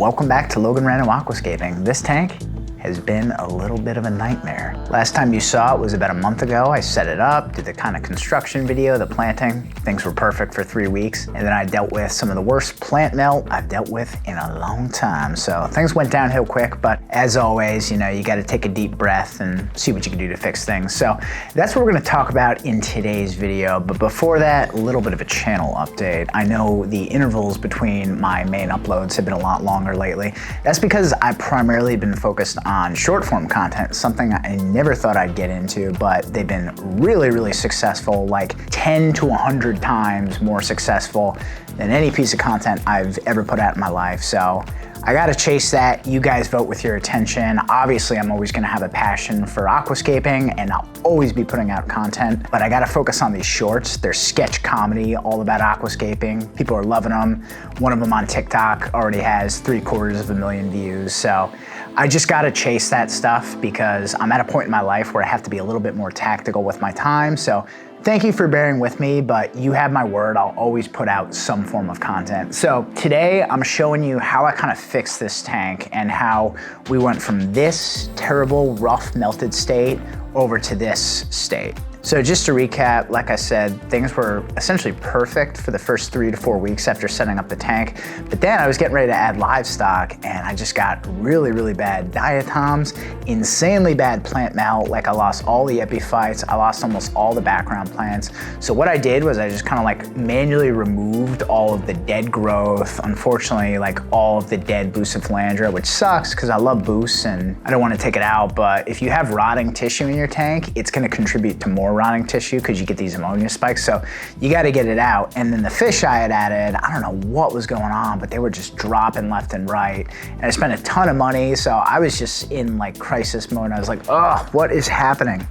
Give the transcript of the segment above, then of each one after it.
Welcome back to Logan Rando Aquascaping. This tank has been a little bit of a nightmare. Last time you saw it was about a month ago. I set it up, did the kind of construction video, the planting. Things were perfect for 3 weeks. And then I dealt with some of the worst plant melt I've dealt with in a long time. So things went downhill quick, but as always, you know, you gotta take a deep breath and see what you can do to fix things. So that's what we're gonna talk about in today's video. But before that, a little bit of a channel update. I know the intervals between my main uploads have been a lot longer lately. That's because I've primarily been focused on short form content, something I never thought I'd get into, but they've been really successful, like 10 to 100 times more successful than any piece of content I've ever put out in my life. So I gotta chase that. You guys vote with your attention. Obviously, I'm always gonna have a passion for aquascaping and I'll always be putting out content, but I gotta focus on these shorts. They're sketch comedy, all about aquascaping. People are loving them. One of them on TikTok already has 750,000 views. So I just gotta chase that stuff because I'm at a point in my life where I have to be a little bit more tactical with my time. So thank you for bearing with me, but you have my word, I'll always put out some form of content. So today I'm showing you how I kind of fixed this tank and how we went from this terrible, rough, melted state over to this state. So just to recap, like I said, things were essentially perfect for the first 3 to 4 weeks after setting up the tank. But then I was getting ready to add livestock and I just got really bad diatoms, insanely bad plant melt. Like I lost all the epiphytes, I lost almost all the background plants. So what I did was I just kind of like manually removed all of the dead growth. Unfortunately, like all of the dead Bucephalandra, which sucks because I love Bus and I don't want to take it out. But if you have rotting tissue in your tank, it's going to contribute to more rotting tissue because you get these ammonia spikes, so you got to get it out. And then the fish I had added, I don't know what was going on, but they were just dropping left and right. And I spent a ton of money, so I was just in like crisis mode. I was like, oh, what is happening?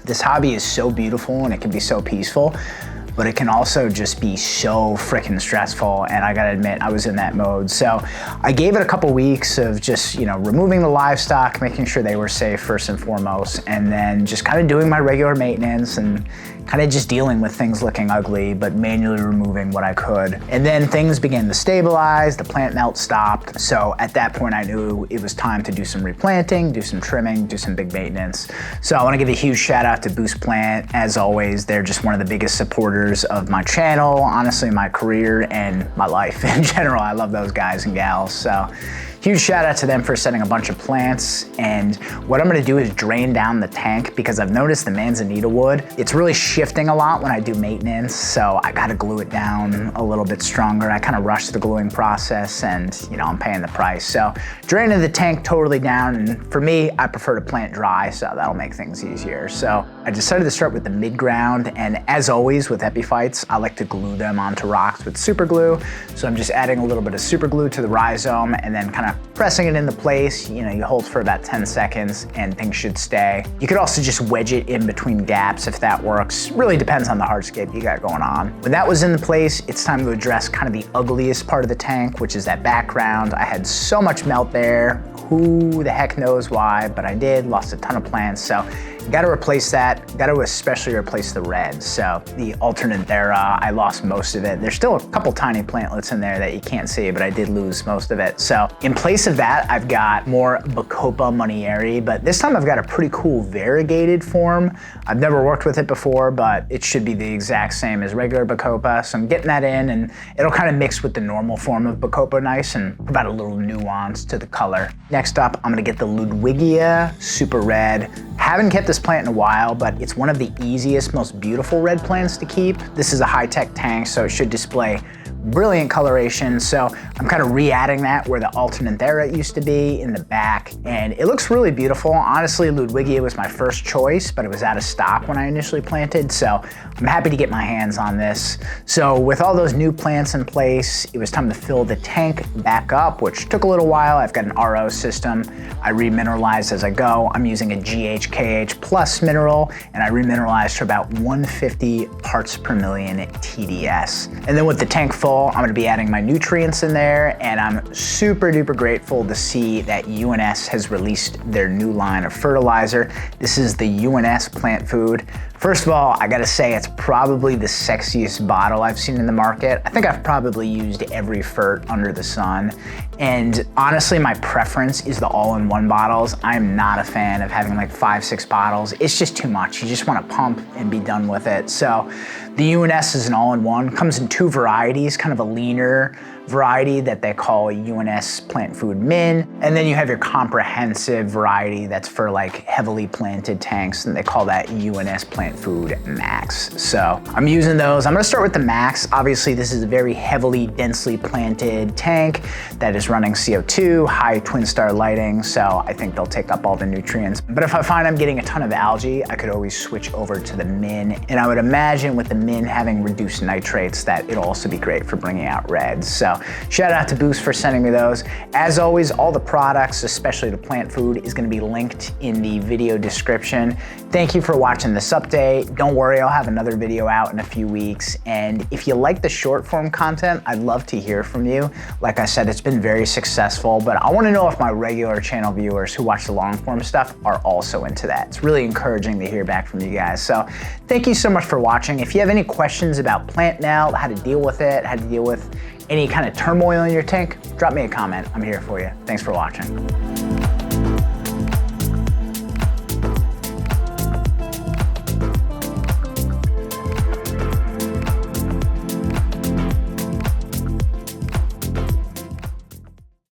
This hobby is so beautiful and it can be so peaceful, but it can also just be so freaking stressful. And I gotta admit, I was in that mode. So I gave it a couple weeks of just, you know, removing the livestock, making sure they were safe first and foremost, and then just kind of doing my regular maintenance and kind of just dealing with things looking ugly, but manually removing what I could. And then things began to stabilize, the plant melt stopped. So at that point I knew it was time to do some replanting, do some trimming, do some big maintenance. So I wanna give a huge shout out to Boost Plant. As always, they're just one of the biggest supporters of my channel, honestly, my career and my life in general. I love those guys and gals. So huge shout out to them for setting a bunch of plants. And what I'm gonna do is drain down the tank because I've noticed the Manzanita Wood, it's really shifting a lot when I do maintenance. So I gotta glue it down a little bit stronger. I kind of rushed the gluing process and you know, I'm paying the price. So draining the tank totally down. And for me, I prefer to plant dry, so that'll make things easier. So I decided to start with the midground. And as always with epiphytes, I like to glue them onto rocks with super glue. So I'm just adding a little bit of super glue to the rhizome and then kind of pressing it into place. You know, you hold for about 10 seconds and things should stay. You could also just wedge it in between gaps if that works. Really depends on the hardscape you got going on. When that was in the place, it's time to address kind of the ugliest part of the tank, which is that background. I had so much melt there. Who the heck knows why, but I did, lost a ton of plants. So got to replace that. Got to especially replace the red. So the Alternanthera, I lost most of it. There's still a couple tiny plantlets in there that you can't see, but I did lose most of it. So in place of that, I've got more Bacopa monnieri, but this time I've got a pretty cool variegated form. I've never worked with it before, but it should be the exact same as regular Bacopa. So I'm getting that in and it'll kind of mix with the normal form of Bacopa nice and provide a little nuance to the color. Next up, I'm gonna get the Ludwigia Super Red. Haven't kept this plant in a while, but it's one of the easiest, most beautiful red plants to keep. This is a high-tech tank, so it should display brilliant coloration. So I'm kind of re-adding that where the Alternanthera used to be in the back, and it looks really beautiful. Honestly, Ludwigia was my first choice, but it was out of stock when I initially planted, so I'm happy to get my hands on this. So with all those new plants in place, it was time to fill the tank back up, which took a little while. I've got an RO system. I remineralize as I go. I'm using a GHKH plus mineral, and I remineralize to about 150 parts per million TDS. And then with the tank full, I'm gonna be adding my nutrients in there, and I'm super duper grateful to see that UNS has released their new line of fertilizer. This is the UNS Plant Food. First of all, I gotta say it's probably the sexiest bottle I've seen in the market. I think I've probably used every FIRT under the sun. And honestly, my preference is the all-in-one bottles. I'm not a fan of having like 5, 6 bottles. It's just too much. You just wanna pump and be done with it. So the UNS is an all-in-one, comes in 2 varieties, kind of a leaner variety that they call UNS Plant Food Min, and then you have your comprehensive variety that's for like heavily planted tanks, and they call that UNS Plant Food Max. So I'm using those. I'm gonna start with the Max. Obviously this is a very heavily, densely planted tank that is running CO2, high TWINSTAR lighting, so I think they'll take up all the nutrients. But if I find I'm getting a ton of algae, I could always switch over to the Min, and I would imagine with the Min having reduced nitrates that it'll also be great for bringing out reds. So shout out to Boost for sending me those. As always, all the products, especially the plant food, is gonna be linked in the video description. Thank you for watching this update. Don't worry, I'll have another video out in a few weeks. And if you like the short form content, I'd love to hear from you. Like I said, it's been very successful, but I wanna know if my regular channel viewers who watch the long form stuff are also into that. It's really encouraging to hear back from you guys. So thank you so much for watching. If you have any questions about plant now, how to deal with it, how to deal with any kind of turmoil in your tank, drop me a comment. I'm here for you. Thanks for watching.